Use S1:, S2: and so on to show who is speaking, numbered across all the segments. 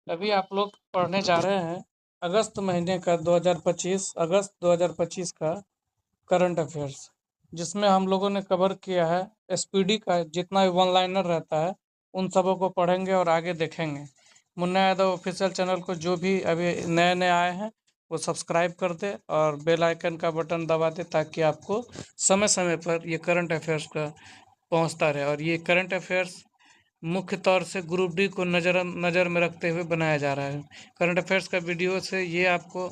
S1: अभी आप लोग पढ़ने जा रहे हैं अगस्त महीने का 2025 अगस्त 2025 का करंट अफेयर्स, जिसमें हम लोगों ने कवर किया है एसपीडी का जितना भी वन लाइनर रहता है उन सबों को पढ़ेंगे और आगे देखेंगे। मुन्ना यादव ऑफिशियल चैनल को जो भी अभी नए नए आए हैं वो सब्सक्राइब कर दे और बेल आइकन का बटन दबा दे ताकि आपको समय समय पर ये करंट अफेयर्स का पहुंचता रहे। और ये करंट अफेयर्स मुख्य तौर से ग्रुप डी को नज़र में रखते हुए बनाया जा रहा है। करंट अफेयर्स का वीडियो से ये आपको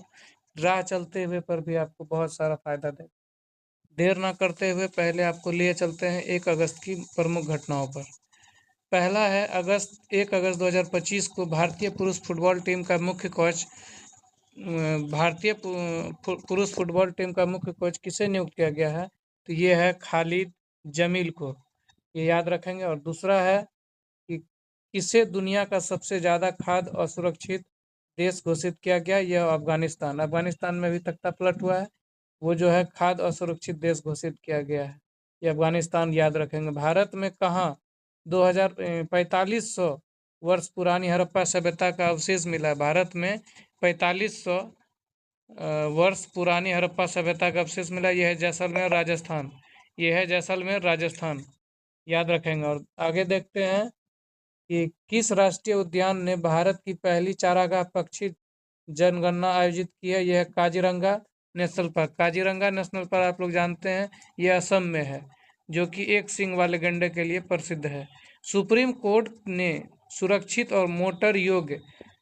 S1: राह चलते हुए पर भी आपको बहुत सारा फायदा दे। देर ना करते हुए पहले आपको लिए चलते हैं 1 अगस्त की प्रमुख घटनाओं पर। पहला है 1 अगस्त 2025 को भारतीय पुरुष फुटबॉल टीम का मुख्य कोच भारतीय पुरुष फुटबॉल टीम का मुख्य कोच किसे नियुक्त किया गया है? तो ये है खालिद जमील को, ये याद रखेंगे। और दूसरा है कि किसे दुनिया का सबसे ज़्यादा खाद्य असुरक्षित देश घोषित किया गया? यह अफगानिस्तान। अफगानिस्तान में भी तख्ता पलट हुआ है, वो जो है खाद्य असुरक्षित देश घोषित किया गया है, ये अफगानिस्तान याद रखेंगे। भारत में कहाँ 4500 वर्ष पुरानी हड़प्पा सभ्यता का अवशेष मिला है? भारत में 4500 वर्ष पुरानी हड़प्पा सभ्यता का अवशेष मिला। यह है जैसलमेर राजस्थान, ये है जैसलमेर राजस्थान, याद रखेंगे। और आगे देखते हैं कि किस राष्ट्रीय उद्यान ने भारत की पहली चारागाह पक्षी जनगणना आयोजित की है? यह है Kaziranga national park. Kaziranga national park आप लोग जानते हैं ये असम में है, जो कि एक सींग वाले गंडे के लिए प्रसिद्ध है। सुप्रीम कोर्ट ने सुरक्षित और मोटर योग्य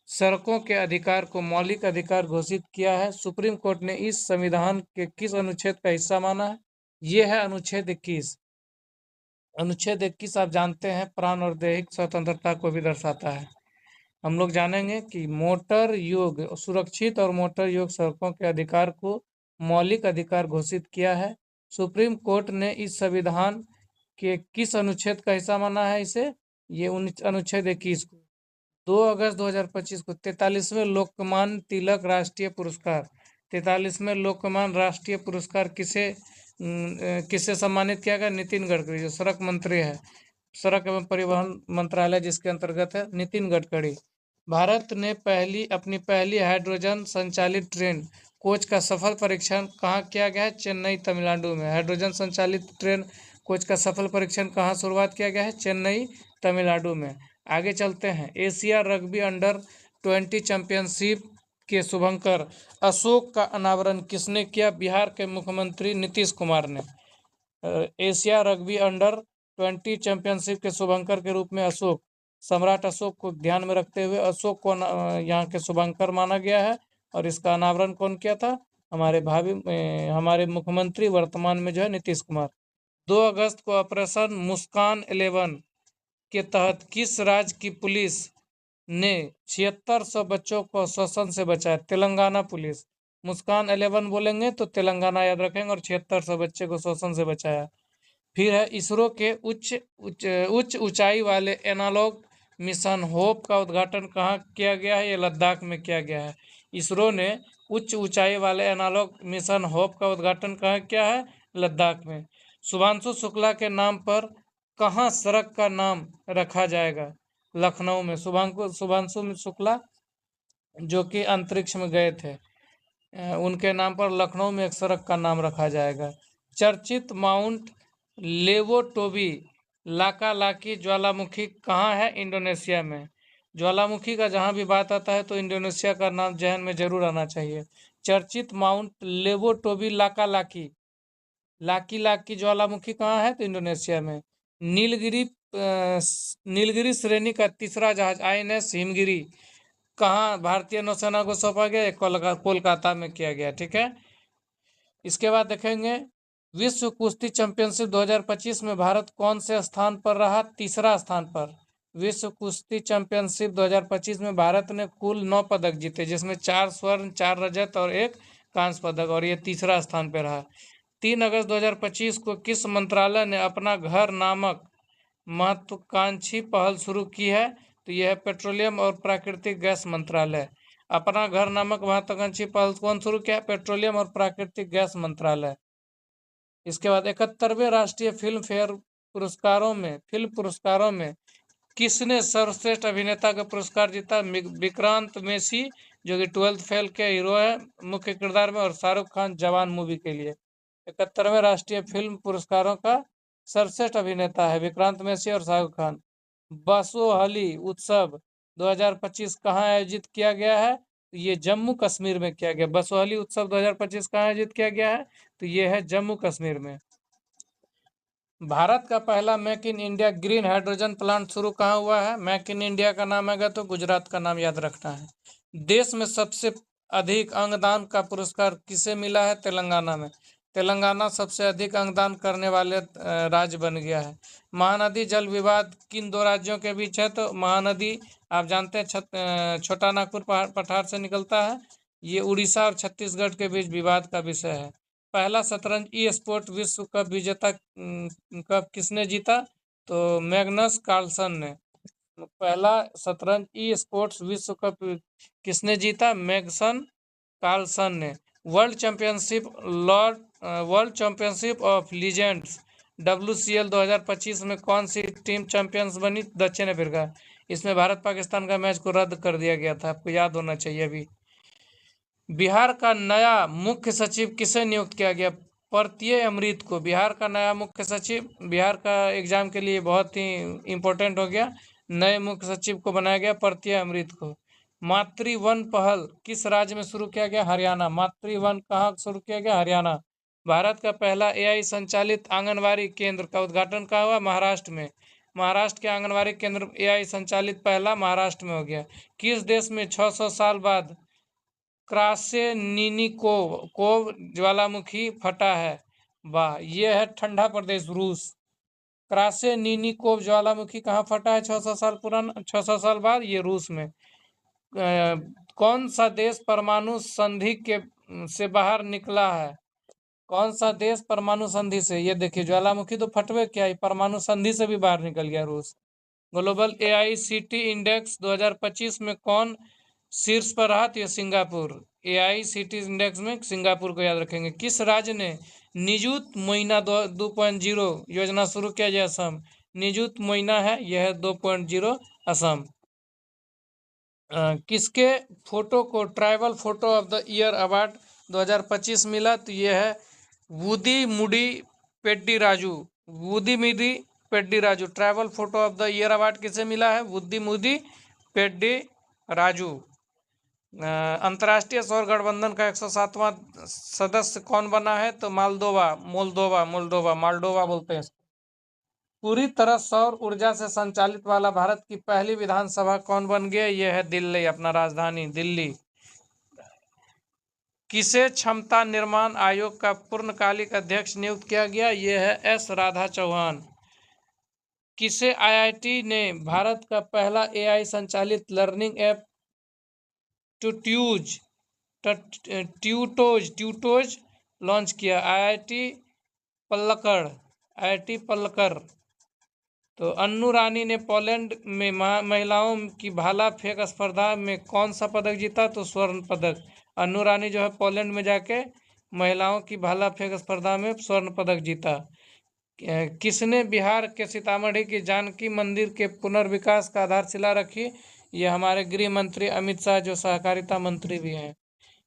S1: सड़कों के अधिकार को मौलिक अधिकार घोषित किया है। सुप्रीम कोर्ट ने इस संविधान के किस अनुच्छेद का हिस्सा माना है? ये है अनुच्छेद 21। अनुच्छेद 21 आप जानते हैं प्राण और दैहिक स्वतंत्रता को भी दर्शाता है। हम लोग जानेंगे कि मोटर योग सुरक्षित और मोटर योग सड़कों के अधिकार को मौलिक अधिकार घोषित किया है। सुप्रीम कोर्ट ने इस संविधान के किस अनुच्छेद का हिस्सा माना है इसे? ये अनुच्छेद 21 को। 2 अगस्त 2025 को 43वें लोकमान्य तिलक राष्ट्रीय पुरस्कार, 43वें लोकमान्य राष्ट्रीय पुरस्कार किसे सम्मानित किया गया? नितिन गडकरी, जो सड़क मंत्री है, सड़क एवं परिवहन मंत्रालय जिसके अंतर्गत है, नितिन गडकरी। भारत ने अपनी पहली हाइड्रोजन संचालित ट्रेन कोच का सफल परीक्षण कहाँ किया गया है? चेन्नई तमिलनाडु में। हाइड्रोजन संचालित ट्रेन कोच का सफल परीक्षण कहाँ शुरुआत किया गया है? चेन्नई तमिलनाडु में। आगे चलते हैं। एशिया रग्बी अंडर-20 चैंपियनशिप के शुभंकर अशोक का अनावरण किसने किया? बिहार के मुख्यमंत्री नीतीश कुमार ने। एशिया रग्बी अंडर-20 चैंपियनशिप के शुभंकर के रूप में अशोक, सम्राट अशोक को ध्यान में रखते हुए अशोक को यहाँ के शुभंकर माना गया है। और इसका अनावरण कौन किया था? हमारे मुख्यमंत्री वर्तमान में जो है नीतीश कुमार। 2 अगस्त को ऑपरेशन मुस्कान 11 के तहत किस राज्य की पुलिस ने 7600 बच्चों को शोषण से बचाया? तेलंगाना पुलिस। मुस्कान 11 बोलेंगे तो तेलंगाना याद रखेंगे, और 7600 बच्चे को शोषण से बचाया। फिर है इसरो के उच्च ऊंचाई वाले एनालॉग मिशन होप का उद्घाटन कहाँ किया गया है? ये लद्दाख में किया गया है। इसरो ने उच्च ऊंचाई वाले एनालॉग मिशन होप का उद्घाटन कहाँ किया है? लद्दाख में। शुभांशु शुक्ला के नाम पर कहाँ सड़क का नाम रखा जाएगा? लखनऊ में। शुभांशु शुक्ला जो कि अंतरिक्ष में गए थे, उनके नाम पर लखनऊ में एक सड़क का नाम रखा जाएगा। चर्चित माउंट लेवोटोबी लाका लाकी ज्वालामुखी कहाँ है? इंडोनेशिया में। ज्वालामुखी का जहाँ भी बात आता है तो इंडोनेशिया का नाम जहन में जरूर आना चाहिए। चर्चित माउंट लेवोटोबी लाका लाकी ज्वालामुखी कहाँ है? तो इंडोनेशिया में। नीलगिरी श्रेणी का तीसरा जहाज INS हिमगिरी कहाँ भारतीय नौसेना को सौंपा गया? कोलकाता में किया गया। ठीक है, इसके बाद देखेंगे विश्व कुश्ती चैंपियनशिप 2025 में भारत कौन से स्थान पर रहा? तीसरा स्थान पर। विश्व कुश्ती चैंपियनशिप 2025 में भारत ने कुल 9 पदक जीते, जिसमें 4 स्वर्ण, 4 रजत और 1 कांस्य पदक, और ये तीसरा स्थान पर रहा। 3 अगस्त 2025 को किस मंत्रालय ने अपना घर नामक महत्वाकांक्षी पहल शुरू की है? तो यह है पेट्रोलियम और प्राकृतिक गैस मंत्रालय। अपना घर नामक महत्वाकांक्षी पहल कौन शुरू किया? पेट्रोलियम और प्राकृतिक गैस मंत्रालय। इसके बाद 71वें राष्ट्रीय फिल्म पुरस्कारों में किसने सर्वश्रेष्ठ अभिनेता का पुरस्कार जीता? विक्रांत मेसी, जो कि 12th फेल के हीरो है मुख्य किरदार में, और शाहरुख खान जवान मूवी के लिए। 71वें राष्ट्रीय फिल्म पुरस्कारों का सर्वश्रेष्ठ अभिनेता है विक्रांत मेसी और शाहरुख खान। बसोहली उत्सव 2025 कहाँ आयोजित किया गया है? तो ये जम्मू कश्मीर में किया गया। बसोहली उत्सव 2025 कहाँ आयोजित किया गया है? तो ये है जम्मू कश्मीर में। भारत का पहला make in India green hydrogen plant शुरू कहाँ हुआ है? मेक इन इंडिया का नाम आएगा तो गुजरात का नाम याद रखना है। देश में सबसे अधिक अंगदान का पुरस्कार किसे मिला है? तेलंगाना में। तेलंगाना सबसे अधिक अंगदान करने वाले राज्य बन गया है। महानदी जल विवाद किन दो राज्यों के बीच है? तो महानदी आप जानते हैं छोटा नागपुर पठार से निकलता है। ये उड़ीसा और छत्तीसगढ़ के बीच विवाद का विषय है। पहला शतरंज ई स्पोर्ट विश्व कप विजेता कप किसने जीता? तो मैग्नस कार्लसन ने। पहला शतरंज ई स्पोर्ट्स विश्व कप किसने जीता? मैग्सन कार्लसन ने। World championship of legends WCL 2025 में कौन सी टीम चैंपियंस बनी? दक्षिण अफ्रीका। इसमें भारत पाकिस्तान का मैच को रद्द कर दिया गया था, आपको याद होना चाहिए। अभी बिहार का नया मुख्य सचिव किसे नियुक्त किया गया? प्रत्यय अमृत को बिहार का नया मुख्य सचिव। बिहार का एग्जाम के लिए बहुत ही इम्पोर्टेंट हो गया। नए मुख्य सचिव को बनाया गया प्रत्यय अमृत को। मातृवन पहल किस राज्य में शुरू किया गया? हरियाणा। मातृवन कहाँ शुरू किया गया? हरियाणा। भारत का पहला AI संचालित आंगनबाड़ी केंद्र का उद्घाटन कहाँ हुआ? महाराष्ट्र में। महाराष्ट्र के आंगनबाड़ी केंद्र AI संचालित पहला महाराष्ट्र में हो गया। किस देश में 600 साल बाद क्रासेनिनिकोव ज्वालामुखी फटा है? वाह, ये है ठंडा प्रदेश रूस। क्रासेनिनिकोव ज्वालामुखी कहाँ फटा है 600 साल पुराना 600 साल बाद? ये रूस में। कौन सा देश परमाणु संधि से बाहर निकला है? कौन सा देश परमाणु संधि से? ये देखिए ज्वालामुखी तो फटवे क्या है, परमाणु संधि से भी बाहर निकल गया रूस। ग्लोबल AICT इंडेक्स 2025 में कौन शीर्ष पर रहा? तो ये सिंगापुर। AICT इंडेक्स में सिंगापुर को याद रखेंगे। किस राज्य ने निजुत मोइना 2.0 योजना शुरू किया? है असम। निजुत मोइना है, यह है 2.0 असम। किसके फोटो को tribal photo of the year award 2025 मिला? तो यह है वुदी Mudi Peddi Raju. Vudi Mudi Peddi Raju. Tribal photo of the year award किसे मिला है? वुदी मुदी पेड्डी राजू। अंतर्राष्ट्रीय सौर गठबंधन का 107वां सदस्य कौन बना है? तो मोल्डोवा बोलते हैं। पूरी तरह सौर ऊर्जा से संचालित वाला भारत की पहली विधानसभा कौन बन गया? यह है दिल्ली, अपना राजधानी दिल्ली। किसे क्षमता निर्माण आयोग का पूर्णकालिक अध्यक्ष नियुक्त किया गया? यह है S राधा चौहान। किसे IIT ने भारत का पहला AI संचालित लर्निंग ऐप ट्यूटोज लॉन्च किया? IIT पलक्कड़। तो अन्नू रानी ने पोलैंड में महिलाओं की भाला फेंक स्पर्धा में कौन सा पदक जीता? तो स्वर्ण पदक। अन्नू रानी जो है पोलैंड में जाके महिलाओं की भाला फेंक स्पर्धा में स्वर्ण पदक जीता। किसने बिहार के सीतामढ़ी की जानकी मंदिर के पुनर्विकास का आधारशिला रखी? ये हमारे गृह मंत्री अमित शाह, जो सहकारिता मंत्री भी हैं।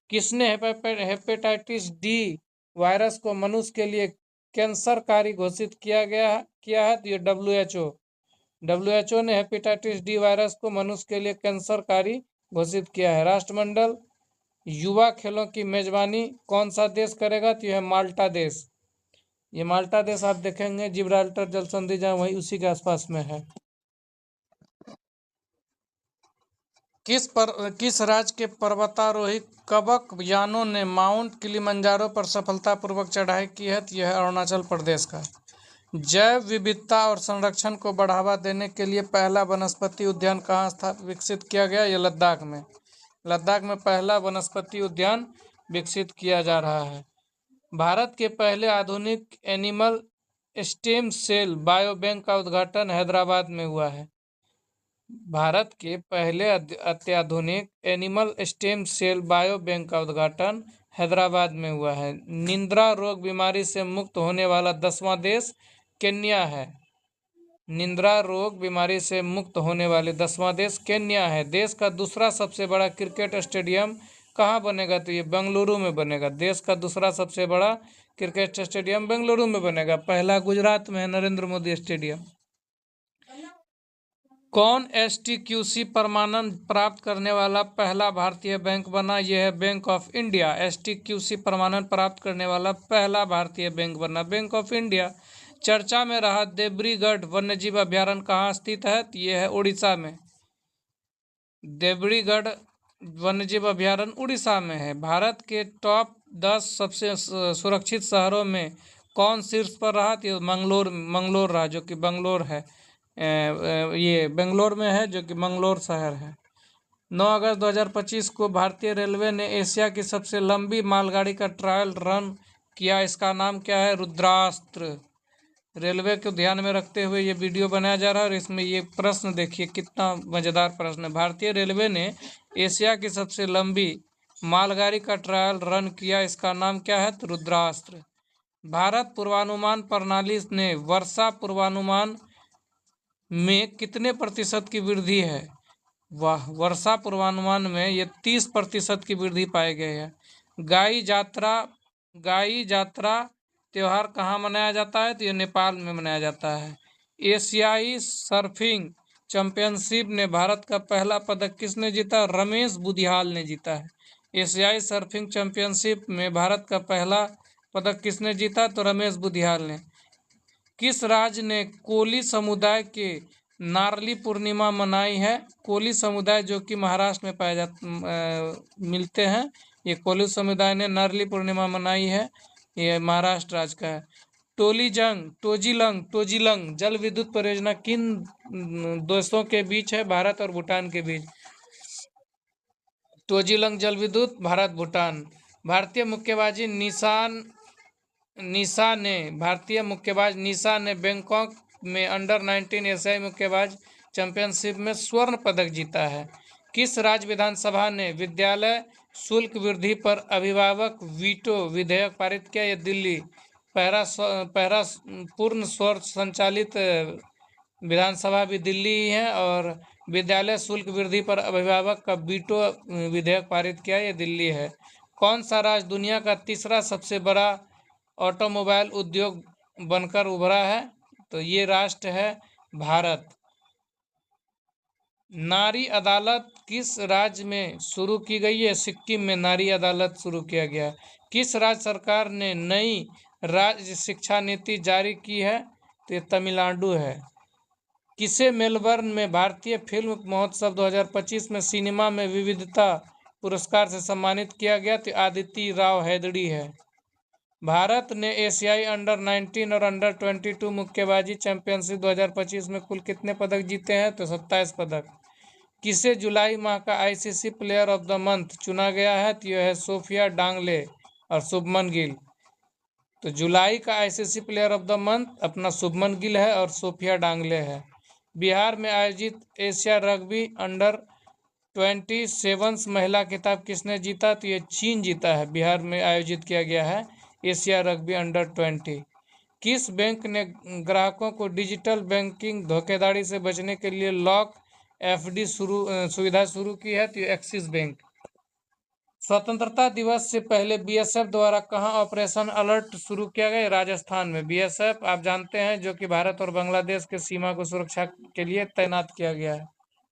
S1: किसने हेपेटाइटिस D वायरस को मनुष्य के लिए कैंसरकारी घोषित किया है? तो ये WHO ने हेपेटाइटिस D वायरस को मनुष्य के लिए कैंसरकारी घोषित किया है। राष्ट्रमंडल युवा खेलों की मेजबानी कौन सा देश करेगा? तो यह माल्टा देश। ये माल्टा देश आप देखेंगे जिब्राल्टर जलसंधि जहाँ वही उसी के आसपास में है। किस राज्य के पर्वतारोही कबक यानो ने माउंट किलिमंजारो पर सफलतापूर्वक चढ़ाई की है? तो यह है अरुणाचल प्रदेश का। जैव विविधता और संरक्षण को बढ़ावा देने के लिए पहला वनस्पति उद्यान कहाँ विकसित किया गया? यह लद्दाख में। लद्दाख में पहला वनस्पति उद्यान विकसित किया जा रहा है। भारत के पहले आधुनिक एनिमल स्टेम सेल बायोबैंक का उद्घाटन हैदराबाद में हुआ है। भारत के पहले अत्याधुनिक एनिमल स्टेम सेल बायोबैंक का उद्घाटन हैदराबाद में हुआ है। निद्रा रोग बीमारी से मुक्त होने वाला 10वां देश केन्या है। निद्रा रोग बीमारी से मुक्त होने वाले 10वां देश केन्या है। देश का दूसरा सबसे बड़ा क्रिकेट स्टेडियम कहाँ बनेगा? तो ये बेंगलुरु में बनेगा। देश का दूसरा सबसे बड़ा क्रिकेट स्टेडियम बेंगलुरु में बनेगा। पहला गुजरात में है नरेंद्र मोदी स्टेडियम। कौन STQC प्रमाणन प्राप्त करने वाला पहला भारतीय बैंक बना? यह है बैंक ऑफ इंडिया। STQC प्रमाणन प्राप्त करने वाला पहला भारतीय बैंक बना बैंक ऑफ इंडिया। चर्चा में रहा देब्रीगढ़ वन्यजीव अभ्यारण्य कहाँ स्थित है? यह है उड़ीसा में। देब्रीगढ़ वन्यजीव अभ्यारण्य उड़ीसा में है। भारत के टॉप 10 सबसे सुरक्षित शहरों में कौन शीर्ष पर रहा? तो मंगलोर रहा, जो कि बंगलोर है। ये बेंगलोर में है, जो कि मंगलोर शहर है। 9 अगस्त 2025 को भारतीय रेलवे ने एशिया की सबसे लंबी मालगाड़ी का ट्रायल रन किया। इसका नाम क्या है? रुद्रास्त्र। रेलवे को ध्यान में रखते हुए ये वीडियो बनाया जा रहा है। और इसमें ये प्रश्न देखिए, कितना मज़ेदार प्रश्न है। भारतीय रेलवे ने एशिया की सबसे लंबी मालगाड़ी का ट्रायल रन किया। इसका नाम क्या है? तो रुद्रास्त्र। भारत पूर्वानुमान प्रणाली ने वर्षा पूर्वानुमान में कितने प्रतिशत की वृद्धि है? वाह, वर्षा पूर्वानुमान में ये 30% की वृद्धि पाई गई है। गाई जात्रा त्योहार कहाँ मनाया जाता है? तो ये नेपाल में मनाया जाता है। एशियाई सर्फिंग चैंपियनशिप ने भारत का पहला पदक किसने जीता? रमेश बुधियाल ने जीता है। एशियाई सर्फिंग चैंपियनशिप में भारत का पहला पदक किसने जीता? तो रमेश बुधियाल ने। किस राज्य ने कोली समुदाय के नारली पूर्णिमा मनाई है? कोली समुदाय जो कि महाराष्ट्र में पाए मिलते हैं, ये कोली समुदाय ने नारली पूर्णिमा मनाई है। ये महाराष्ट्र राज्य का है। टोजिलंग जल विद्युत परियोजना किन देशों के बीच है? भारत और भूटान के बीच। टोजिलंग जल विद्युत भारत भूटान। भारतीय मुक्केबाज निशा ने बैंकॉक में अंडर-19 एशियाई मुक्केबाज चैंपियनशिप में स्वर्ण पदक जीता है। किस राज्य विधानसभा ने विद्यालय शुल्क वृद्धि पर अभिभावक वीटो विधेयक पारित किया? यह दिल्ली। पहला पूर्ण स्वर संचालित विधानसभा भी दिल्ली ही है। और विद्यालय शुल्क वृद्धि पर अभिभावक का वीटो विधेयक पारित किया, ये दिल्ली है। कौन सा राज्य दुनिया का तीसरा सबसे बड़ा ऑटोमोबाइल उद्योग बनकर उभरा है? तो ये राष्ट्र है भारत। नारी अदालत किस राज्य में शुरू की गई है? सिक्किम में नारी अदालत शुरू किया गया। किस राज्य सरकार ने नई राज्य शिक्षा नीति जारी की है? तो ये तमिलनाडु है। किसे मेलबर्न में भारतीय फिल्म महोत्सव 2025 में सिनेमा में विविधता पुरस्कार से सम्मानित किया गया? तो आदिति राव हैदड़ी है। भारत ने एशियाई अंडर-19 और अंडर-22 मुक्केबाजी चैंपियनशिप 2025 में कुल कितने पदक जीते हैं? तो 27 पदक। किसे जुलाई माह का ICC player of the month चुना गया है? तो यह है सोफिया डांगले और शुभमन गिल। तो जुलाई का ICC player of the month अपना शुभमन गिल है और सोफिया डांगले है। बिहार में आयोजित एशिया रग्बी अंडर-27 महिला खिताब किसने जीता? तो ये चीन जीता है। बिहार में आयोजित किया गया है एशिया रग्बी अंडर-20। किस बैंक ने ग्राहकों को डिजिटल बैंकिंग धोखाधड़ी से बचने के लिए लॉक FD सुविधा शुरू की है? तो एक्सिस बैंक। स्वतंत्रता दिवस से पहले BSF द्वारा कहां ऑपरेशन अलर्ट शुरू किया गया? राजस्थान में। BSF आप जानते हैं, जो कि भारत और बांग्लादेश के सीमा को सुरक्षा के लिए तैनात किया गया है।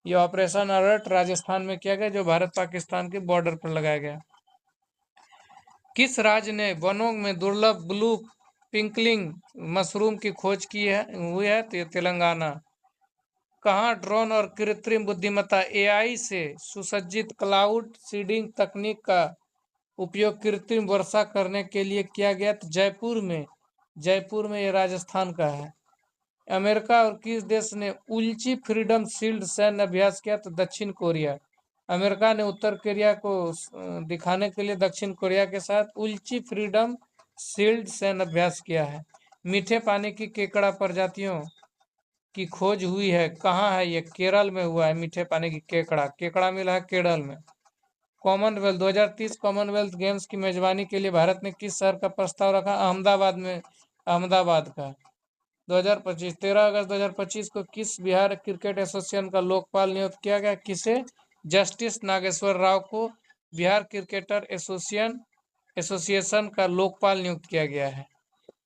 S1: ये ऑपरेशन अलर्ट राजस्थान में किया गया, जो भारत पाकिस्तान के बॉर्डर पर लगाया गया। किस राज्य ने वनों में दुर्लभ ब्लू पिंकलिंग मशरूम की खोज हुई है? तो तेलंगाना। कहाँ ड्रोन और कृत्रिम बुद्धिमत्ता AI से सुसज्जित क्लाउड सीडिंग तकनीक का उपयोग कृत्रिम वर्षा करने के लिए किया गया? तो जयपुर में ये राजस्थान का है। अमेरिका और किस देश ने उल्ची फ्रीडम शील्ड सैन्य अभ्यास किया? तो दक्षिण कोरिया। अमेरिका ने उत्तर कोरिया को दिखाने के लिए दक्षिण कोरिया के साथ उल्ची फ्रीडम शील्ड सैन्य अभ्यास किया है। मीठे पानी की केकड़ा प्रजातियों की खोज हुई है कहाँ है? ये केरल में हुआ है। मीठे पानी की केकड़ा मिला है केरल में। कॉमनवेल्थ 2030 कॉमनवेल्थ गेम्स की मेजबानी के लिए भारत ने किस शहर का प्रस्ताव रखा? अहमदाबाद का। 2025 13 अगस्त 2025 को किस बिहार क्रिकेट एसोसिएशन का लोकपाल नियुक्त किया गया? किसे? जस्टिस नागेश्वर राव को बिहार क्रिकेटर एसोसिएशन का लोकपाल नियुक्त किया गया है।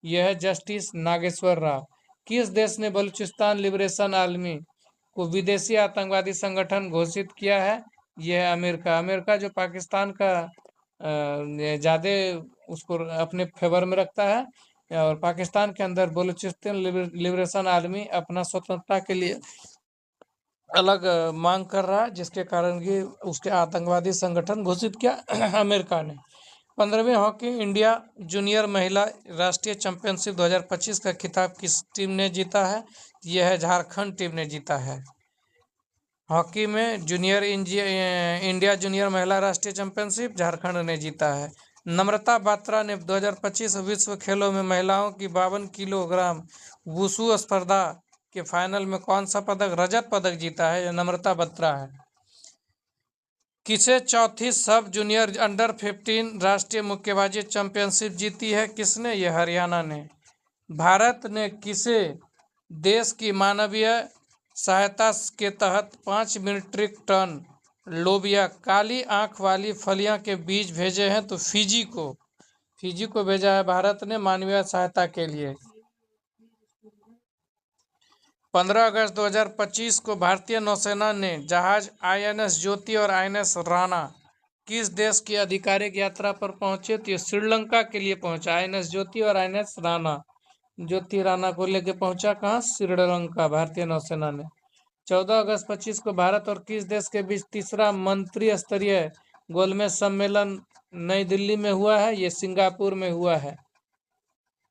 S1: यह है जस्टिस नागेश्वर राव। किस देश ने बलूचिस्तान लिबरेशन आर्मी को विदेशी आतंकवादी संगठन घोषित किया है? यह है अमेरिका। अमेरिका जो पाकिस्तान का ज़्यादा उसको अपने फेवर में रखता है, और पाकिस्तान के अंदर बलूचिस्तान लिबरेशन आर्मी अपना स्वतंत्रता के लिए अलग मांग कर रहा है, जिसके कारण ये उसके आतंकवादी संगठन घोषित किया अमेरिका ने। 15वीं हॉकी इंडिया जूनियर महिला राष्ट्रीय चैंपियनशिप 2025 का खिताब किस टीम ने जीता है? यह है झारखंड टीम ने जीता है। हॉकी में इंडिया जूनियर महिला राष्ट्रीय चैंपियनशिप झारखंड ने जीता है। नम्रता बात्रा ने 2025 विश्व खेलों में महिलाओं की 52 किलोग्राम वुशु स्पर्धा के फाइनल में कौन सा पदक, रजत पदक जीता है? यह नम्रता बात्रा है। किसे चौथी सब जूनियर अंडर 15 राष्ट्रीय मुक्केबाजी चैंपियनशिप जीती है? किसने? यह हरियाणा ने। भारत ने किसे देश की मानवीय सहायता के तहत 5 मीट्रिक टन लोबिया काली आंख वाली फलियां के बीज भेजे हैं? तो फिजी को भेजा है भारत ने मानवीय सहायता के लिए। 15 अगस्त 2025 को भारतीय नौसेना ने जहाज INS ज्योति और INS राणा किस देश की आधिकारिक यात्रा पर पहुंचे? तो श्रीलंका के लिए पहुंचा। INS ज्योति और INS राणा, ज्योति राणा को लेके पहुंचा कहाँ? श्रीलंका, भारतीय नौसेना ने। 14 अगस्त 25 को भारत और किस देश के बीच तीसरा मंत्री स्तरीय गोलमेज सम्मेलन नई दिल्ली में हुआ है? ये सिंगापुर में हुआ है।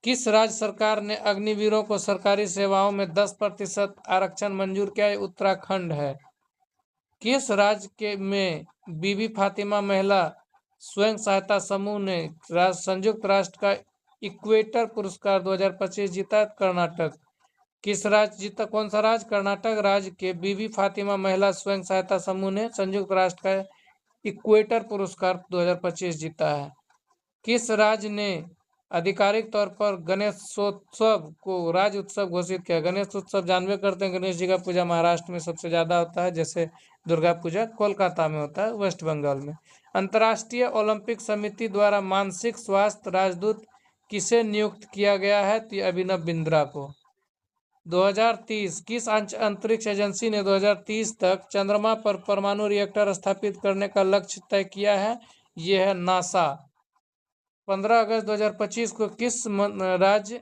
S1: किस राज्य सरकार ने अग्निवीरों को सरकारी सेवाओं में 10% आरक्षण मंजूर किया है? उत्तराखंड है। किस राज्य में बीबी फातिमा महिला स्वयं सहायता समूह ने संयुक्त राष्ट्र का इक्वेटर पुरस्कार 2025 जीता है? कर्नाटक। किस राज्य जीता? कौन सा राज्य? कर्नाटक राज्य के बीबी फातिमा महिला स्वयं सहायता समूह ने संयुक्त राष्ट्र का इक्वेटर पुरस्कार 2025 जीता है। किस राज्य ने आधिकारिक तौर पर गणेशोत्सव को राज्य उत्सव घोषित किया? गणेश उत्सव जानवे करते हैं, गणेश जी का पूजा महाराष्ट्र में सबसे ज्यादा होता है, जैसे दुर्गा पूजा कोलकाता में होता है, वेस्ट बंगाल में। अंतर्राष्ट्रीय ओलंपिक समिति द्वारा मानसिक स्वास्थ्य राजदूत किसे नियुक्त किया गया है? तो अभिनव बिंद्रा को। 2030 किस अंतरिक्ष एजेंसी ने 2030 तक चंद्रमा पर परमाणु रिएक्टर स्थापित करने का लक्ष्य तय किया है? यह है नासा। 15 अगस्त 2025 को किस राज्य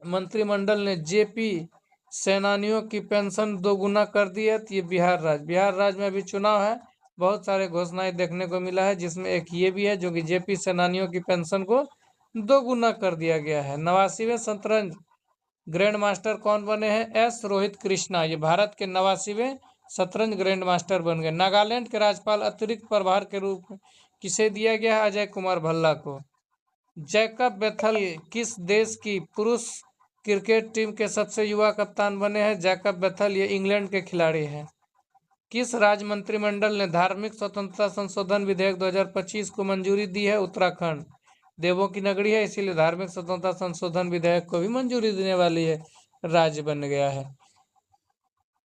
S1: मंत्रिमंडल ने जेपी सेनानियों की पेंशन दोगुना कर दी है? तो ये बिहार राज्य में अभी चुनाव है, बहुत सारे घोषणाएं देखने को मिला है, जिसमें एक ये भी है जो कि जेपी सेनानियों की पेंशन को दोगुना कर दिया गया है। 89वें शतरंज ग्रैंड मास्टर कौन बने हैं? एस रोहित कृष्णा। ये भारत के 89वें शतरंज ग्रैंड मास्टर बन गए। नागालैंड के राज्यपाल अतिरिक्त प्रभार के रूप में किसे दिया गया है? अजय कुमार भल्ला को। जैकब बेथल किस देश की पुरुष क्रिकेट टीम के सबसे युवा कप्तान बने हैं? जैकब बेथल ये इंग्लैंड के खिलाड़ी हैं। किस राज्य मंत्रिमंडल ने धार्मिक स्वतंत्रता संशोधन विधेयक 2025 को मंजूरी दी है? उत्तराखंड। देवों की नगरी है, इसीलिए धार्मिक स्वतंत्रता संशोधन विधेयक को भी मंजूरी देने वाली है राज्य बन गया है।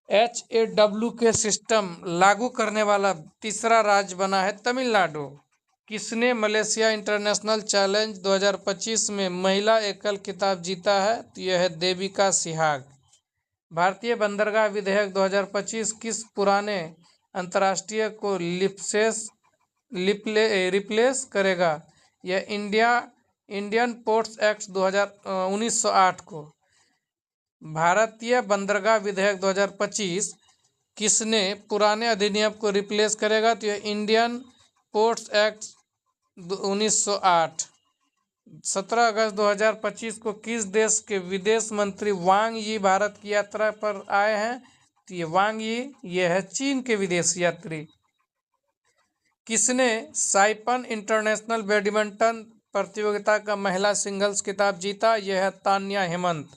S1: HAW सिस्टम लागू करने वाला तीसरा राज्य बना है तमिलनाडु। किसने मलेशिया इंटरनेशनल चैलेंज 2025 में महिला एकल खिताब जीता है? तो यह है देविका सिहाग। भारतीय बंदरगाह विधेयक 2025 किस पुराने अंतर्राष्ट्रीय को रिप्लेस करेगा? यह इंडियन पोर्ट्स एक्ट 1908 को। भारतीय बंदरगाह विधेयक 2025 किसने पुराने अधिनियम को रिप्लेस करेगा? तो यह इंडियन पोर्ट्स एक्ट 1908। 17 अगस्त 2025 को किस देश के विदेश मंत्री वांग यी भारत की यात्रा पर आए हैं? तो ये वांग ये है चीन के विदेश यात्री। किसने साइपन इंटरनेशनल बैडमिंटन प्रतियोगिता का महिला सिंगल्स खिताब जीता? यह है Tanya Hemant.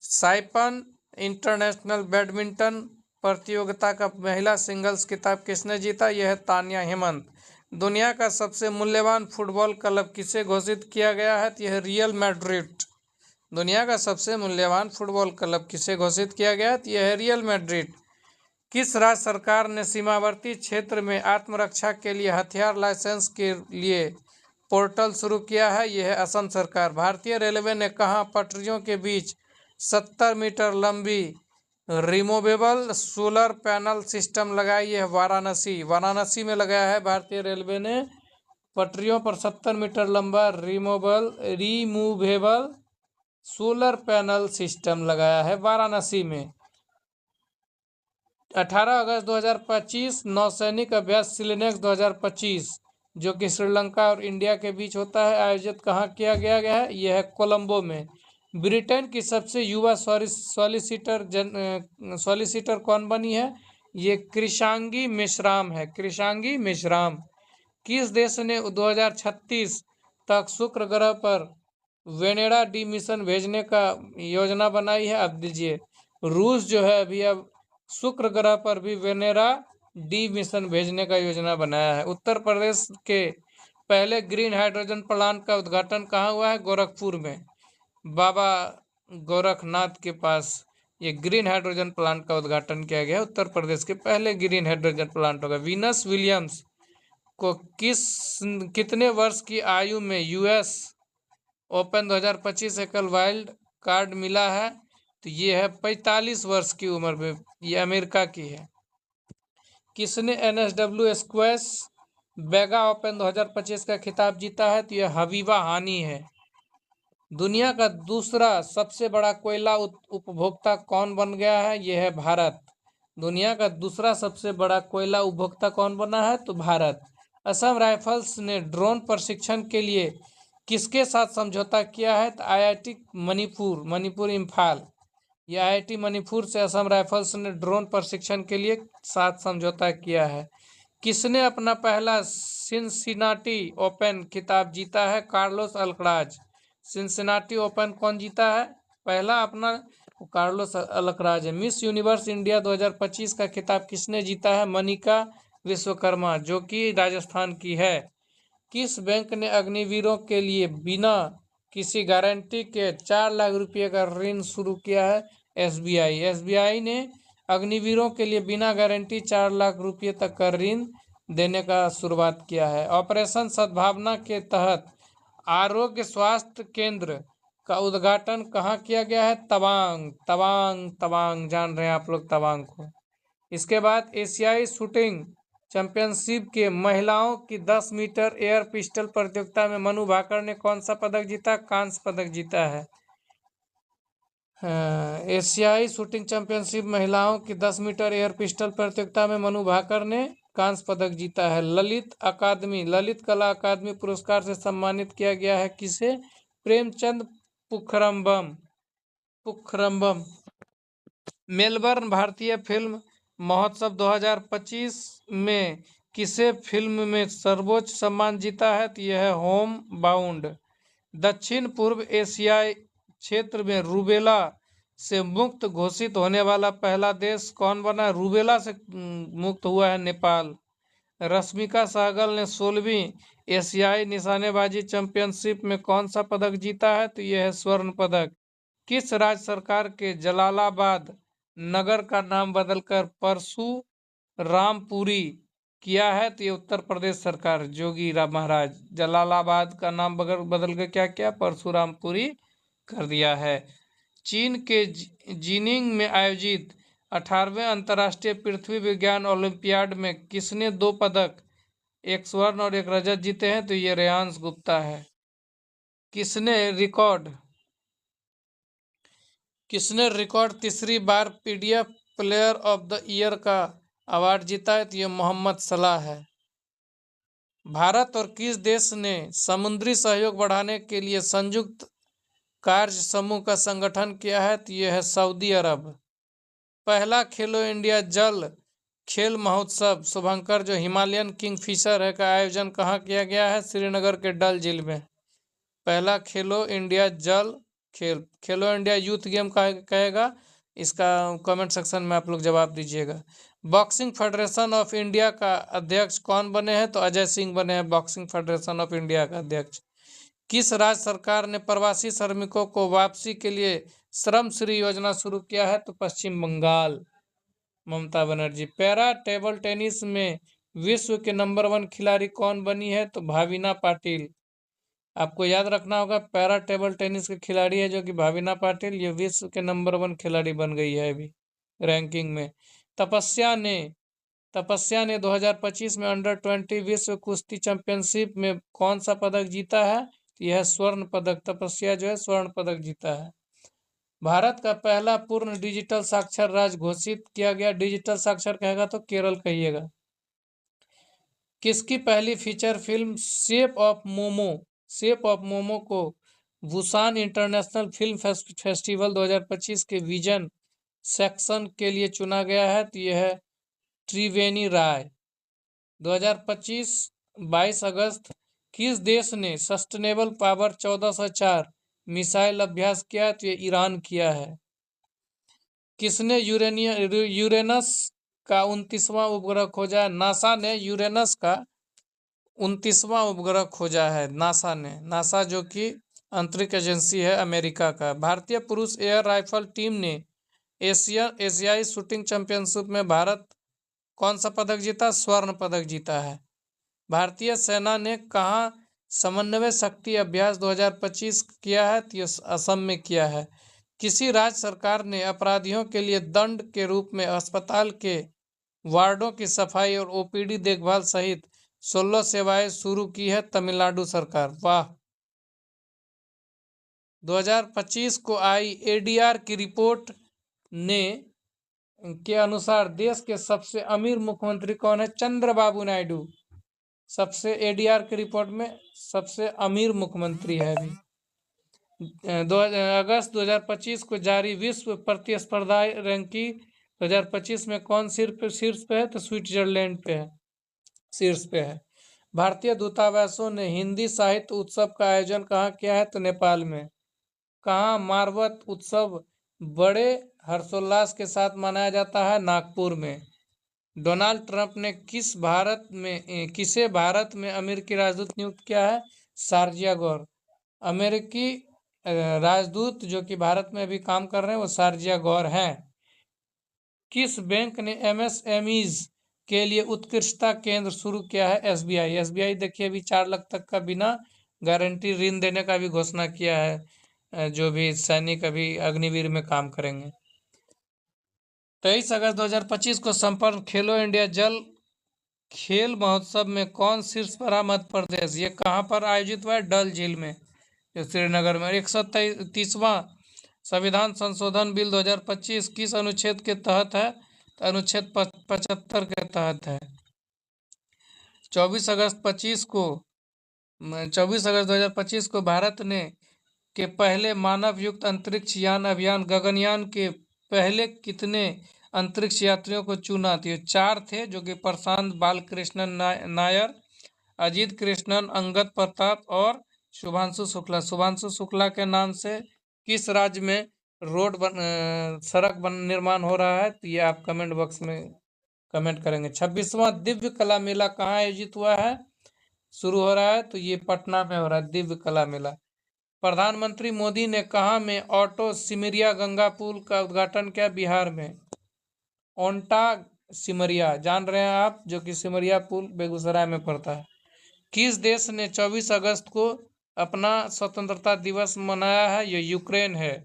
S1: Siphon international badminton प्रतियोगिता का महिला सिंगल्स खिताब किसने जीता? यह है तान्या हेमंत। दुनिया का सबसे मूल्यवान फुटबॉल क्लब किसे घोषित किया गया है? तो यह रियल मैड्रिड। दुनिया का सबसे मूल्यवान फुटबॉल क्लब किसे घोषित किया गया? तो यह है रियल मैड्रिड। किस राज्य सरकार ने सीमावर्ती क्षेत्र में आत्मरक्षा के लिए हथियार लाइसेंस के लिए पोर्टल शुरू किया है? यह है असम सरकार। भारतीय रेलवे ने कहाँ पटरियों के बीच 70 मीटर लंबी रिमूवेबल सोलर पैनल सिस्टम लगाई? है वाराणसी में लगाया है भारतीय रेलवे ने पटरियों पर 70 मीटर लंबा रिमूवेबल सोलर पैनल सिस्टम लगाया है वाराणसी में। 18 अगस्त 2025 नौसैनिक अभ्यास सिलेनेक्स 2025 जो कि श्रीलंका और इंडिया के बीच होता है, आयोजित कहाँ किया गया है? यह है कोलंबो में। ब्रिटेन की सबसे युवा सॉलिसिटर कौन बनी है? ये कृषांगी मेश्राम है। कृषांगी मेश्राम। किस देश ने 2036 तक शुक्र ग्रह पर वेनेडा डी मिशन भेजने का योजना बनाई है? अब दीजिए, रूस जो है अभी अब शुक्र ग्रह पर भी वेनेरा डी मिशन भेजने का योजना बनाया है। उत्तर प्रदेश के पहले ग्रीन हाइड्रोजन प्लांट का उद्घाटन कहाँ हुआ है? गोरखपुर में, बाबा गोरखनाथ के पास ये ग्रीन हाइड्रोजन प्लांट का उद्घाटन किया गया। उत्तर प्रदेश के पहले ग्रीन हाइड्रोजन प्लांट होगा। वीनस विलियम्स को कितने वर्ष की आयु में यूएस ओपन 2025 एकल वाइल्ड कार्ड मिला है? तो ये है 45 वर्ष की उम्र में, ये अमेरिका की है। किसने एनएसडब्ल्यू स्क्वैश बेगा ओपन 2025 का खिताब जीता है? तो यह हबीबा हानी है। दुनिया का दूसरा सबसे बड़ा कोयला उपभोक्ता कौन बन गया है? यह है भारत। दुनिया का दूसरा सबसे बड़ा कोयला उपभोक्ता कौन बना है? तो भारत। असम राइफल्स ने ड्रोन प्रशिक्षण के लिए किसके साथ समझौता किया है? तो आईआईटी मणिपुर इम्फाल। यह आईआईटी मणिपुर से असम राइफल्स ने ड्रोन प्रशिक्षण के लिए साथ समझौता किया है। किसने अपना पहला सिनसिनाटी ओपन खिताब जीता है? Carlos Alcaraz. सिनसिनाटी ओपन कौन जीता है पहला अपना? कार्लोस अल्कराज है। मिस यूनिवर्स इंडिया 2025 का खिताब किसने जीता है? मनिका विश्वकर्मा, जो कि राजस्थान की है। किस बैंक ने अग्निवीरों के लिए बिना किसी गारंटी के 4 लाख रुपए का ऋण शुरू किया है? एसबीआई। एसबीआई ने अग्निवीरों के लिए बिना गारंटी 4 लाख रुपए तक का ऋण देने का शुरुआत किया है। ऑपरेशन सद्भावना के तहत आरोग्य स्वास्थ्य केंद्र का उद्घाटन कहाँ किया गया है? तवांग जान रहे हैं आप लोग तवांग को। इसके बाद एशियाई शूटिंग चैंपियनशिप के महिलाओं की 10 मीटर एयर पिस्टल प्रतियोगिता में मनु भाकर ने कौन सा पदक जीता? कांस्य पदक जीता है। एशियाई शूटिंग चैंपियनशिप महिलाओं की 10 मीटर एयर पिस्टल प्रतियोगिता में मनु भाकर ने कांस्य पदक जीता है। ललित कला अकादमी पुरस्कार से सम्मानित किया गया है किसे? प्रेमचंद पुखरम्बम। मेलबर्न भारतीय फिल्म महोत्सव 2025 में किसे फिल्म में सर्वोच्च सम्मान जीता है? तो यह है होम बाउंड। दक्षिण पूर्व एशियाई क्षेत्र में रूबेला से मुक्त घोषित होने वाला पहला देश कौन बना? रूबेला से मुक्त हुआ है नेपाल। रश्मिका सहगल ने 16वीं एशियाई निशानेबाजी चैंपियनशिप में कौन सा पदक जीता है? तो यह है स्वर्ण पदक। किस राज्य सरकार के जलालाबाद नगर का नाम बदलकर परशुरामपुरी किया है? तो ये उत्तर प्रदेश सरकार, जोगी राम महाराज, जलालाबाद का नाम बदल के क्या किया? परशुरामपुरी कर दिया है। चीन के जीनिंग में आयोजित 18वें अंतर्राष्ट्रीय पृथ्वी विज्ञान ओलंपियाड में किसने 2 पदक, एक स्वर्ण और एक रजत जीते हैं? तो ये रेयांश गुप्ता है। किसने रिकॉर्ड तीसरी बार PDF player of the year का अवार्ड जीता है? तो ये मोहम्मद सलाह है। भारत और किस देश ने समुद्री सहयोग बढ़ाने के लिए संयुक्त कार्य समूह का संगठन किया है? तो यह है सऊदी अरब। पहला खेलो इंडिया जल खेल महोत्सव शुभंकर जो हिमालयन किंगफिशर है का आयोजन कहाँ किया गया है? श्रीनगर के डल झील में। पहला खेलो इंडिया जल खेलो इंडिया यूथ गेम कहेगा, इसका कमेंट सेक्शन में आप लोग जवाब दीजिएगा। बॉक्सिंग फेडरेशन ऑफ इंडिया का अध्यक्ष कौन बने हैं? तो अजय सिंह बने हैं बॉक्सिंग फेडरेशन ऑफ इंडिया का अध्यक्ष। किस राज्य सरकार ने प्रवासी श्रमिकों को वापसी के लिए श्रम श्री योजना शुरू किया है? तो पश्चिम Bengal, Mamata Banerjee. Para table tennis में विश्व के नंबर 1 खिलाड़ी कौन बनी है? तो भाविना पाटिल। आपको याद रखना होगा, पैरा टेबल टेनिस के खिलाड़ी है जो कि भाविना पाटिल, ये विश्व के नंबर 1 खिलाड़ी बन गई है अभी रैंकिंग में। तपस्या ने 2025 में अंडर 20 विश्व कुश्ती चैंपियनशिप में कौन सा पदक जीता है? यह स्वर्ण पदक, तपस्या जो है स्वर्ण पदक जीता है। भारत का पहला पूर्ण डिजिटल साक्षर राज्य घोषित किया गया। डिजिटल साक्षर कहेगा तो केरल कहिएगा। किसकी पहली feature film shape of momo को बुसान इंटरनेशनल फिल्म फेस्टिवल 2025 के विजन सेक्शन के लिए चुना गया है? तो यह है त्रिवेणी राय। 2025 22 अगस्त किस देश ने सस्टेनेबल पावर 1404 मिसाइल अभ्यास किया? तो ये ईरान किया है। किसने यूरेनस का 29वां उपग्रह खोजा है? नासा ने यूरेनस का 29वां उपग्रह खोजा है। नासा जो कि अंतरिक्ष एजेंसी है अमेरिका का। भारतीय पुरुष एयर राइफल टीम ने एशियाई शूटिंग चैंपियनशिप में भारत कौन सा पदक जीता? स्वर्ण पदक जीता है। भारतीय सेना ने कहाँ समन्वय शक्ति अभ्यास 2025 किया है? तो असम में किया है। किसी राज्य सरकार ने अपराधियों के लिए दंड के रूप में अस्पताल के वार्डों की सफाई और ओपीडी देखभाल सहित 16 सेवाएं शुरू की है? तमिलनाडु सरकार। वाह। 2025 को आई एडीआर की रिपोर्ट ने के अनुसार देश के सबसे अमीर मुख्यमंत्री कौन है? चंद्रबाबू नायडू सबसे एडीआर की रिपोर्ट में सबसे अमीर मुख्यमंत्री है अभी। अगस्त 2025 को जारी विश्व प्रतिस्पर्धा रैंकिंग 2025 में कौन शीर्ष पे है? तो स्विट्जरलैंड पे है, शीर्ष पे है। भारतीय दूतावासों ने हिंदी साहित्य उत्सव का आयोजन कहाँ किया है? तो नेपाल में। कहाँ मारवत उत्सव बड़े हर्षोल्लास के साथ मनाया जाता है? नागपुर में। डोनाल्ड ट्रंप ने किसे भारत में अमेरिकी राजदूत नियुक्त किया है? शारजिया गौर। अमेरिकी राजदूत जो कि भारत में अभी काम कर रहे हैं वो शारजिया गौर हैं। किस बैंक ने एमएसएमईज के लिए उत्कृष्टता केंद्र शुरू किया है? एसबीआई देखिए अभी 4 लाख तक का बिना गारंटी ऋण देने का भी घोषणा किया है, जो भी सैनिक अभी अग्निवीर में काम करेंगे। 23 अगस्त 2025 को संपन्न खेलो इंडिया जल खेल महोत्सव में कौन शीर्ष पर रहा? मध्य प्रदेश। ये कहाँ पर आयोजित हुआ है? डल झील में, जो श्रीनगर में। 130वां संविधान संशोधन बिल 2025 किस अनुच्छेद के तहत है? तो अनुच्छेद 75 के तहत है। 24 अगस्त 2025 को भारत ने के पहले मानव युक्त अंतरिक्ष यान अभियान गगनयान के पहले कितने अंतरिक्ष यात्रियों को चुना? तो ये 4 थे, जो कि प्रशांत बालकृष्णन नायर, अजीत कृष्णन, अंगद प्रताप और शुभांशु शुक्ला के नाम से किस राज्य में सड़क निर्माण हो रहा है? तो ये आप कमेंट बॉक्स में कमेंट करेंगे। 26वां दिव्य कला मेला कहाँ आयोजित हुआ है? शुरू हो रहा है, तो ये पटना में हो रहा है दिव्य कला मेला। प्रधानमंत्री मोदी ने कहाँ में ऑटो सिमरिया गंगा पुल का उद्घाटन किया? बिहार में। ओंटा सिमरिया जान रहे हैं आप, जो कि सिमरिया पुल बेगूसराय में पड़ता है। किस देश ने 24 अगस्त को अपना स्वतंत्रता दिवस मनाया है? ये यूक्रेन है,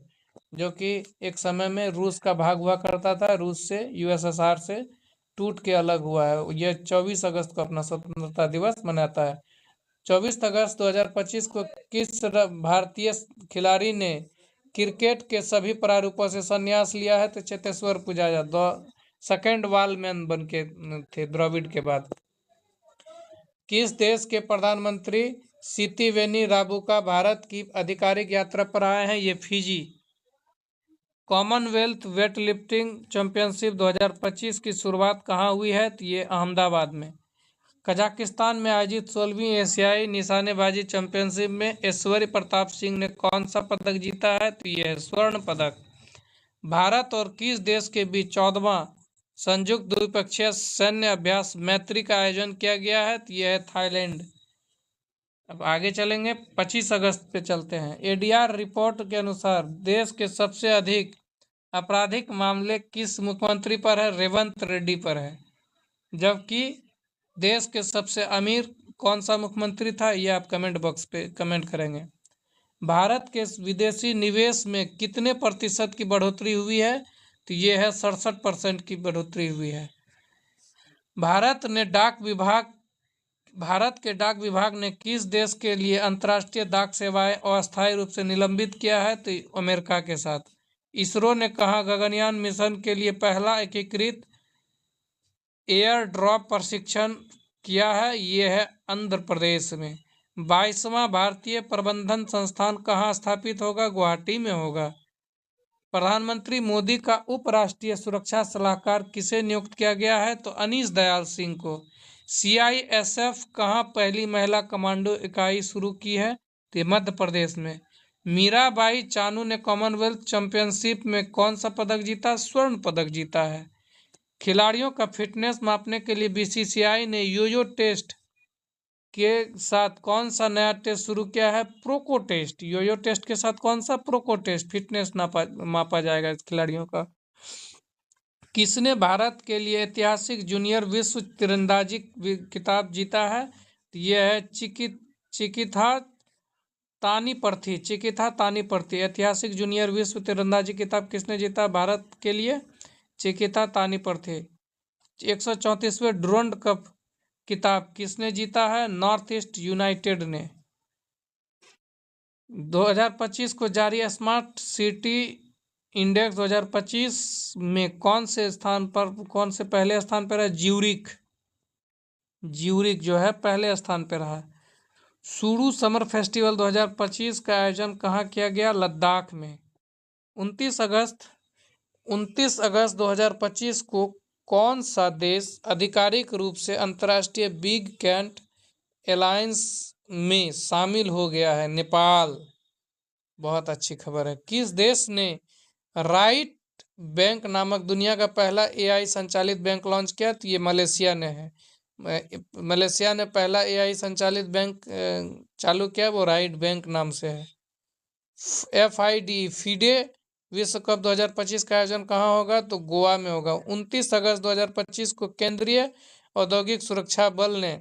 S1: जो कि एक समय में रूस का भाग हुआ करता था, रूस से यूएसएसआर से टूट के अलग हुआ है। यह 24 अगस्त को अपना स्वतंत्रता दिवस मनाता है। 24 अगस्त 2025 को किस भारतीय खिलाड़ी ने क्रिकेट के सभी प्रारूपों से संन्यास लिया है? तो चेतेश्वर पुजारा सेकंड वॉलमैन बन के थे द्रविड़ के बाद। किस देश के प्रधानमंत्री सितिवेनी राबुका भारत की आधिकारिक यात्रा पर आए हैं? ये फिजी। कॉमनवेल्थ वेटलिफ्टिंग चैंपियनशिप 2025 की शुरुआत कहाँ हुई है? तो ये अहमदाबाद में। कजाकिस्तान में आयोजित 16वीं एशियाई निशानेबाजी चैंपियनशिप में ऐश्वर्य प्रताप सिंह ने कौन सा पदक जीता है? तो यह स्वर्ण पदक। भारत और किस देश के बीच 14वां संयुक्त द्विपक्षीय सैन्य अभ्यास मैत्री का आयोजन किया गया है? तो यह है थाईलैंड। अब आगे चलेंगे, 25 अगस्त पे चलते हैं। एडीआर रिपोर्ट के अनुसार देश के सबसे अधिक आपराधिक मामले किस मुख्यमंत्री पर है? रेवंत रेड्डी पर है। जबकि देश के सबसे अमीर कौन सा मुख्यमंत्री था, ये आप कमेंट बॉक्स पे कमेंट करेंगे। भारत के विदेशी निवेश में कितने प्रतिशत की बढ़ोतरी हुई है? तो ये है 67% की बढ़ोतरी हुई है। भारत के डाक विभाग ने किस देश के लिए अंतर्राष्ट्रीय डाक सेवाएं अस्थायी रूप से निलंबित किया है? तो अमेरिका के साथ। इसरो ने कहा गगनयान मिशन के लिए पहला एकीकृत एयर ड्रॉप प्रशिक्षण किया है? ये है आंध्र प्रदेश में। 22वां भारतीय प्रबंधन संस्थान कहाँ स्थापित होगा? गुवाहाटी में होगा। प्रधानमंत्री मोदी का उपराष्ट्रीय सुरक्षा सलाहकार किसे नियुक्त किया गया है? तो अनीश दयाल सिंह को। सीआईएसएफ कहाँ पहली महिला कमांडो इकाई शुरू की है? तो मध्य प्रदेश में। मीराबाई चानू ने कॉमनवेल्थ चैंपियनशिप में कौन सा पदक जीता? स्वर्ण पदक जीता है। खिलाड़ियों का फिटनेस मापने के लिए बीसीसीआई ने योयो टेस्ट के साथ कौन सा नया टेस्ट शुरू किया है? प्रोको टेस्ट। योयो टेस्ट के साथ कौन सा? प्रोको टेस्ट। फिटनेस मापा जाएगा खिलाड़ियों का। किसने भारत के लिए ऐतिहासिक जूनियर विश्व तीरंदाजी खिताब जीता है? तो यह है चिकिथा तानीपर्थी। ऐतिहासिक जूनियर विश्व तीरंदाजी खिताब किसने जीता भारत के लिए? चिकिता तानीपर्थी। 134वें डुरंड कप किताब किसने जीता है? नॉर्थ ईस्ट यूनाइटेड ने। 2025 को जारी स्मार्ट सिटी इंडेक्स 2025 में कौन से पहले स्थान पर है? ज्यूरिक जो है पहले स्थान पर रहा। सुरु समर फेस्टिवल 2025 का आयोजन कहाँ किया गया? लद्दाख में। 29 अगस्त 2025 को कौन सा देश आधिकारिक रूप से अंतर्राष्ट्रीय बिग कैट अलायंस में शामिल हो गया है? नेपाल। बहुत अच्छी खबर है। किस देश ने राइट बैंक नामक दुनिया का पहला एआई संचालित बैंक लॉन्च किया? तो ये मलेशिया ने है। मलेशिया ने पहला एआई संचालित बैंक चालू किया, वो राइट बैंक नाम से है। FIDE विश्व कप 2025 का आयोजन कहाँ होगा? तो गोवा में होगा। 29 अगस्त 2025 को केंद्रीय औद्योगिक सुरक्षा बल ने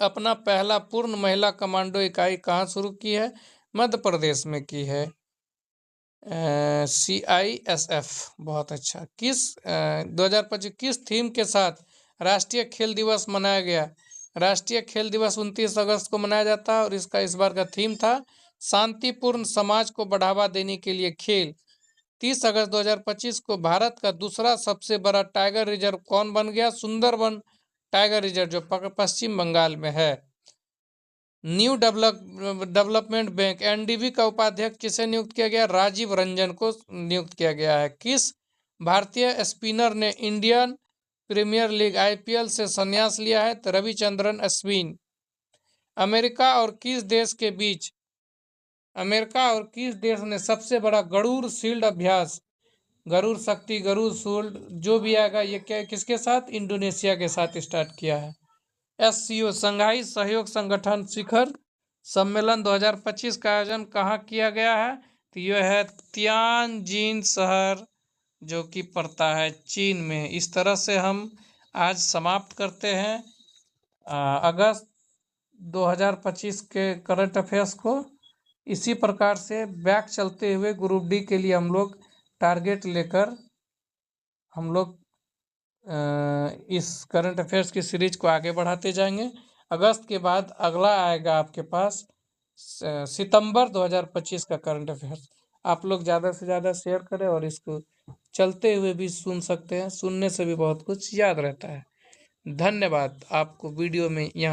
S1: अपना पहला पूर्ण महिला कमांडो इकाई कहाँ शुरू की है? मध्य प्रदेश में की है। CISF। बहुत अच्छा। 2025 किस थीम के साथ राष्ट्रीय खेल दिवस मनाया गया? राष्ट्रीय खेल दिवस 29 अगस्त को मनाया जाता है और इसका इस बार का थीम था शांतिपूर्ण समाज को बढ़ावा देने के लिए खेल। 30 अगस्त 2025 को भारत का दूसरा सबसे बड़ा टाइगर रिजर्व कौन बन गया? सुंदरबन टाइगर रिजर्व जो पश्चिम बंगाल में है। न्यू डेवलपमेंट बैंक NDB का उपाध्यक्ष किसे नियुक्त किया गया? राजीव रंजन को नियुक्त किया गया है। किस भारतीय स्पिनर ने इंडियन प्रीमियर लीग IPL से संन्यास लिया है? तो रविचंद्रन अश्विन। अमेरिका और किस देश ने सबसे बड़ा गरुड़ शील्ड अभ्यास, गरुड़ शक्ति, गरुड़ शील्ड जो भी आएगा ये किसके साथ? इंडोनेशिया के साथ स्टार्ट किया है। SCO संघाई सहयोग संगठन शिखर सम्मेलन 2025 का आयोजन कहाँ किया गया है? तो यह है तियानजिन शहर जो कि पड़ता है चीन में। इस तरह से हम आज समाप्त करते हैं अगस्त 2025 के करंट अफेयर्स को। इसी प्रकार से बैक चलते हुए ग्रुप डी के लिए हम लोग टारगेट लेकर हम लोग इस करंट अफेयर्स की सीरीज को आगे बढ़ाते जाएंगे। अगस्त के बाद अगला आएगा आपके पास सितंबर 2025 का करंट अफेयर्स। आप लोग ज़्यादा से ज़्यादा शेयर करें और इसको चलते हुए भी सुन सकते हैं। सुनने से भी बहुत कुछ याद रहता है। धन्यवाद। आपको वीडियो में यहाँ